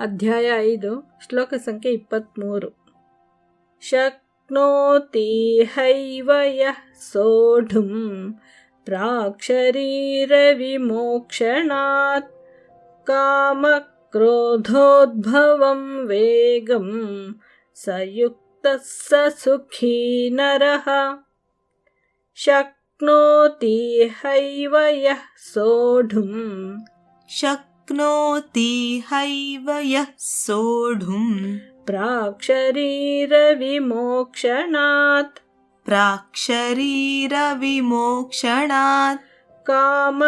ಅಧ್ಯಾಯ 5 ಶ್ಲೋಕ ಸಂಖ್ಯೆ 23. ಶಕ್ನೋತಿ ಹೈವ ಯಃ ಸೋಢುಂ ಪ್ರಾಕ್ಶರೀರ ವಿಮೋಕ್ಷಣಾತ್ ಕಾಮಕ್ರೋಧೋದ್ಭವಂ ವೇಗಂ ಸಯುಕ್ತಃ ಸ ಸುಖೀ ನರಃ. ಶಕ್ನೋತಿ ಹೈವ ಯಃ ಸೋಢುಂ ಶಕ್ನೋತಿ ಹೈವ ಯಃ ಸೋಢುಂ ಪ್ರಾಕ್ಶರೀರ ವಿಮೋಕ್ಷಣಾತ್ ಪ್ರಾಕ್ಶರೀರ ವಿಮೋಕ್ಷಣಾತ್ ಕಾಮಕ್ರೋಧೋದ್ಭವಂ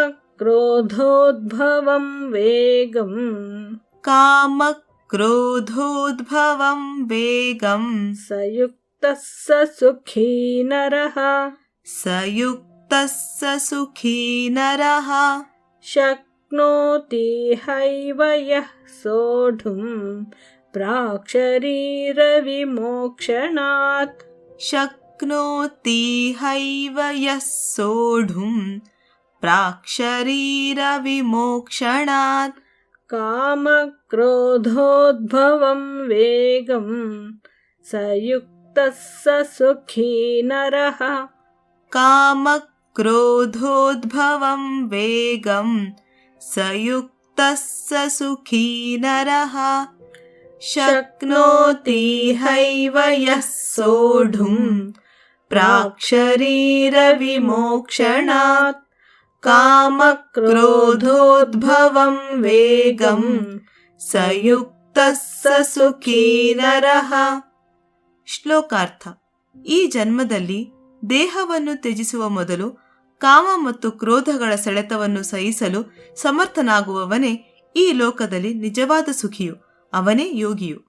ವೇಗಂ ಕಾಮಕ್ರೋಧೋದ್ಭವಂ ವೇಗಂ ಸಯುಕ್ತಃ ಸ ಸುಖೀ ನರಃ. ಸಯುಕ್ತಃ ಸ ಸುಖೀ ನರಃ. ಶಕ್ನೋತಿ ಹೈವ ಯಃ ಸೋಢುಂ ಪ್ರಾಕ್ಶರೀರ ವಿಮೋಕ್ಷಣಾತ್ ಶಕ್ನೋತಿ ಹೈವ ಯಃ ಸೋಢುಂ ಪ್ರಾಕ್ಶರೀರ ವಿಮೋಕ್ಷಣಾತ್ ಕಾಮಕ್ರೋಧೋದ್ಭವಂ ವೇಗಂ ಸಯುಕ್ತಃ ಸ ಸುಖೀ ನರಃ. ಕಾಮಕ್ರೋಧೋದ್ಭವಂ ವೇಗಂ ಸಯುಕ್ತಃ ಸ ಸುಖೀ ನರಃ. ಶಕ್ನೋತಿ ಹೈವ ಯಃ ಸೋಢುಂ ಪ್ರಾಕ್ಶರೀರ ವಿಮೋಕ್ಷಣಾತ್ ಕಾಮಕ್ರೋಧೋದ್ಭವಂ ವೇಗಂ ಸಯುಕ್ತಃ ಸ ಸುಖೀ ನರಃ. ಶ್ಲೋಕಾರ್ಥ: ಈ ಜನ್ಮದಲ್ಲಿ ದೇಹವನ್ನು ತ್ಯಜಿಸುವ ಮೊದಲು ಕಾಮ ಮತ್ತು ಕ್ರೋಧಗಳ ಸೆಳೆತವನ್ನು ಸಹಿಸಲು ಸಮರ್ಥನಾಗುವವನೇ ಈ ಲೋಕದಲ್ಲಿ ನಿಜವಾದ ಸುಖಿಯು, ಅವನೇ ಯೋಗಿಯು.